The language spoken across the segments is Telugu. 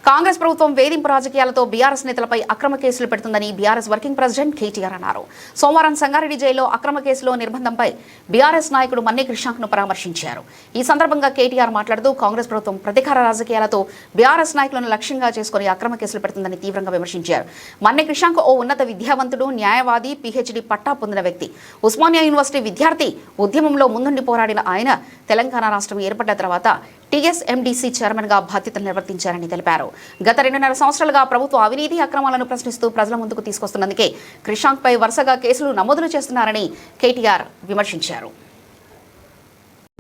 కాంగ్రెస్ ప్రభుత్వం వేధింపు రాజకీయాలతో బీఆర్ఎస్ నేతలపై అక్రమ కేసులు పెడుతుందని బీఆర్ఎస్ వర్కింగ్ ప్రెసిడెంట్ కేటీఆర్ అన్నారు. సోమవారం సంగారెడ్డి జైల్లో అక్రమ కేసులో నిర్బంధంపై బీఆర్ఎస్ నాయకుడు మన్నే క్రిషాంక్ ను పరామర్శించారు. ఈ సందర్భంగా కేటీఆర్ మాట్లాడుతూ కాంగ్రెస్ ప్రభుత్వం ప్రతీకార రాజకీయాలతో బీఆర్ఎస్ నాయకులను లక్ష్యంగా చేసుకుని అక్రమ కేసులు పెడుతుందని తీవ్రంగా విమర్శించారు. మన్నే క్రిషాంక్ ఓ ఉన్నత విద్యావంతుడు, న్యాయవాది, పీహెచ్డీ పట్టా పొందిన వ్యక్తి. ఉస్మానియా యూనివర్సిటీ విద్యార్థి. ఉద్యమంలో ముందుండి పోరాడిన ఆయన తెలంగాణ రాష్ట్రం ఏర్పడ్డ తర్వాత టీఎస్ఎండీసీ చైర్మన్ గా బాధ్యతలు నిర్వర్తించారని తెలిపారు. గత 2.5 సంవత్సరాలుగా ప్రభుత్వ అవినీతి అక్రమాలను ప్రశ్నిస్తూ ప్రజల ముందుకు తీసుకొస్తున్నందుకే క్రిషాంక్ పై వరుసగా కేసులు నమోదులు చేస్తున్నారని కేటీఆర్ విమర్శించారు.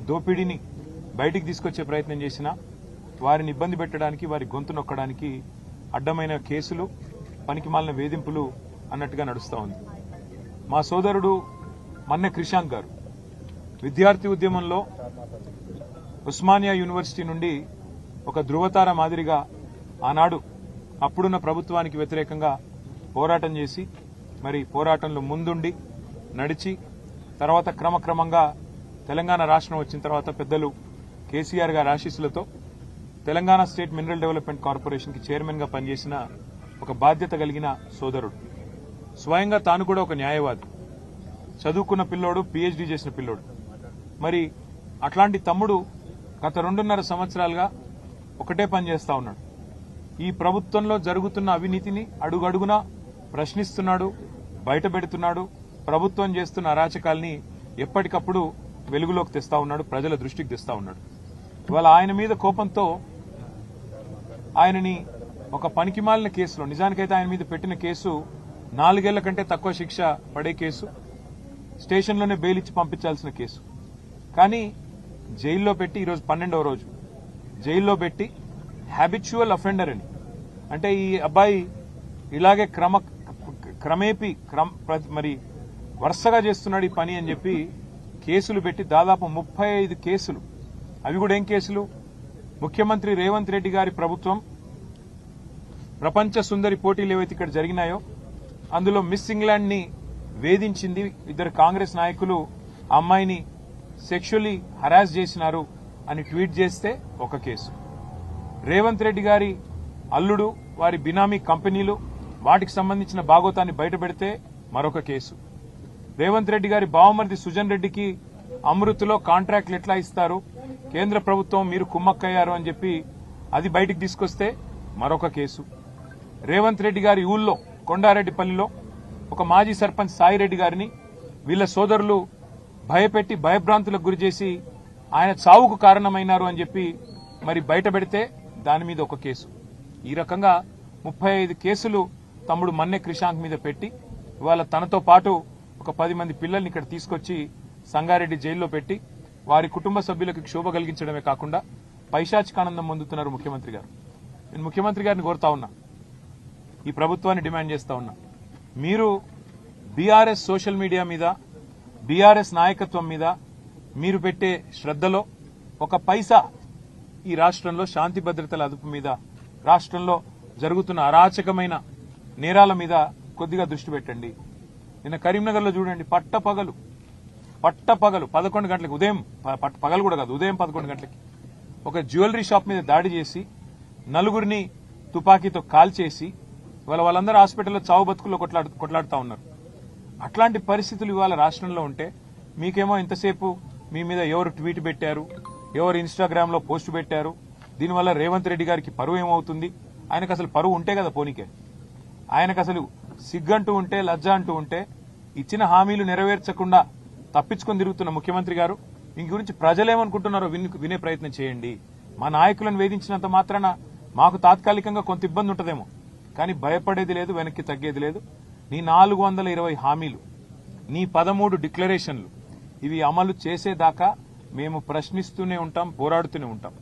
దోపిడీని బయటికి తీసుకొచ్చే ప్రయత్నం చేసినా వారిని ఇబ్బంది పెట్టడానికి, వారి గొంతు నొక్కడానికి అడ్డమైన కేసులు, పనికిమాలిన వేధింపులు అన్నట్టుగా నడుస్తూ ఉంది. మా సోదరుడు మన్నే క్రిషాంక్ గారు విద్యార్థి ఉద్యమంలో ఉస్మానియా యూనివర్సిటీ నుండి ఒక ధృవతార మాదిరిగా ఆనాడు అప్పుడున్న ప్రభుత్వానికి వ్యతిరేకంగా పోరాటం చేసి, మరి పోరాటంలో ముందుండి నడిచి, తర్వాత క్రమక్రమంగా తెలంగాణ రాష్ట్రం వచ్చిన తర్వాత పెద్దలు కేసీఆర్ గారి ఆశీస్సులతో తెలంగాణ స్టేట్ మినరల్ డెవలప్మెంట్ కార్పొరేషన్కి చైర్మన్గా పనిచేసిన ఒక బాధ్యత కలిగిన సోదరుడు. స్వయంగా తాను కూడా ఒక న్యాయవాది, చదువుకున్న పిల్లోడు, పీహెచ్డీ చేసిన పిల్లోడు. మరి అట్లాంటి తమ్ముడు గత 2.5 సంవత్సరాలుగా ఒకటే పని చేస్తా ఉన్నాడు. ఈ ప్రభుత్వంలో జరుగుతున్న అవినీతిని అడుగడుగునా ప్రశ్నిస్తున్నాడు, బయటపెడుతున్నాడు. ప్రభుత్వం చేస్తున్న అరాచకాల్ని ఎప్పటికప్పుడు వెలుగులోకి తెస్తా ఉన్నాడు, ప్రజల దృష్టికి తెస్తా ఉన్నాడు. ఇవాళ ఆయన మీద కోపంతో ఆయనని ఒక పనికిమాలిన కేసులో, నిజానికైతే ఆయన మీద పెట్టిన కేసు 4 ఏళ్ల కంటే తక్కువ శిక్ష పడే కేసు, స్టేషన్లోనే బెయిల్ ఇచ్చి పంపించాల్సిన కేసు. కానీ జైల్లో పెట్టి, ఈరోజు 12వ రోజు జైల్లో పెట్టి హ్యాబిచువల్ అఫెండర్ అని, అంటే ఈ అబ్బాయి ఇలాగే క్రమేపీ మరి వరుసగా చేస్తున్నాడు ఈ పని అని చెప్పి కేసులు పెట్టి దాదాపు 35 కేసులు. అవి కూడా ఏం కేసులు? ముఖ్యమంత్రి రేవంత్ రెడ్డి గారి ప్రభుత్వం ప్రపంచ సుందరి పోటీలు ఏవైతే ఇక్కడ జరిగినాయో అందులో మిస్ ఇంగ్లాండ్ ని వేధించింది. 2 కాంగ్రెస్ నాయకులు ఆ అమ్మాయిని సెక్షువల్లీ హరాస్ చేసినారు అని ట్వీట్ చేస్తే ఒక కేసు. రేవంత్ రెడ్డి గారి అల్లుడు, వారి బినామీ కంపెనీలు, వాటికి సంబంధించిన భాగోతాన్ని బయటపెడితే మరొక కేసు. రేవంత్ రెడ్డి గారి బావమరిది సుజన్ రెడ్డికి అమృత్లో కాంట్రాక్ట్లు ఎట్లా ఇస్తారు, కేంద్ర ప్రభుత్వం మీరు కుమ్మక్కయ్యారు అని చెప్పి అది బయటికి తీసుకొస్తే మరొక కేసు. రేవంత్ రెడ్డి గారి ఊళ్ళో కొండారెడ్డిపల్లిలో ఒక మాజీ సర్పంచ్ సాయిరెడ్డి గారిని వీళ్ల సోదరులు భయపెట్టి భయభ్రాంతులకు గురిచేసి ఆయన చావుకు కారణమైనారు అని చెప్పి మరి బయట పెడితే దాని మీద ఒక కేసు. ఈ రకంగా 35 కేసులు తమ్ముడు మన్నే క్రిషాంక్ మీద పెట్టి ఇవాళ తనతో పాటు ఒక 10 మంది పిల్లల్ని ఇక్కడ తీసుకొచ్చి సంగారెడ్డి జైల్లో పెట్టి వారి కుటుంబ సభ్యులకు క్షోభ కలిగించడమే కాకుండా పైశాచికానందం పొందుతున్నారు ముఖ్యమంత్రి గారు. నేను ముఖ్యమంత్రి గారిని కోరుతా ఉన్నా, ఈ ప్రభుత్వాన్ని డిమాండ్ చేస్తా ఉన్నా, మీరు బీఆర్ఎస్ సోషల్ మీడియా మీద, బీఆర్ఎస్ నాయకత్వం మీద మీరు పెట్టే శ్రద్ధలో ఒక పైసా ఈ రాష్ట్రంలో శాంతి భద్రతల అదుపు మీద, రాష్ట్రంలో జరుగుతున్న అరాచకమైన నేరాల మీద కొద్దిగా దృష్టి పెట్టండి. నిన్న కరీంనగర్లో చూడండి, పట్టపగలు 11 గంటలకు, ఉదయం పగలు కూడా కాదు, ఉదయం 11 గంటలకి ఒక జ్యువెలరీ షాప్ మీద దాడి చేసి 4 తుపాకీతో కాల్చేసి వాళ్ళందరూ హాస్పిటల్లో చావు బతుకుల్లో కొట్లాడుతా ఉన్నారు. అట్లాంటి పరిస్థితులు ఇవాళ రాష్ట్రంలో ఉంటే మీకేమో ఇంతసేపు మీ మీద ఎవరు ట్వీట్ పెట్టారు, ఎవరు ఇన్స్టాగ్రామ్ లో పోస్ట్ పెట్టారు, దీనివల్ల రేవంత్ రెడ్డి గారికి పరువు ఏమవుతుంది? ఆయనకు అసలు పరువు ఉంటే కదా పోనీకే, ఆయనకు అసలు సిగ్గంటూ ఉంటే, లజ్జ అంటూ ఉంటే, ఇచ్చిన హామీలు నెరవేర్చకుండా తప్పించుకొని తిరుగుతున్న ముఖ్యమంత్రి గారు, మీ గురించి ప్రజలేమనుకుంటున్నారో వినే ప్రయత్నం చేయండి. మా నాయకులను వేధించినంత మాత్రాన మాకు తాత్కాలికంగా కొంత ఇబ్బంది ఉంటుందేమో, కానీ భయపడేది లేదు, వెనక్కి తగ్గేది లేదు. నీ 420 హామీలు, నీ 13 డిక్లరేషన్లు, ఇవి అమలు చేసేదాకా మేము ప్రశ్నిస్తూనే ఉంటాం, పోరాడుతూనే ఉంటాం.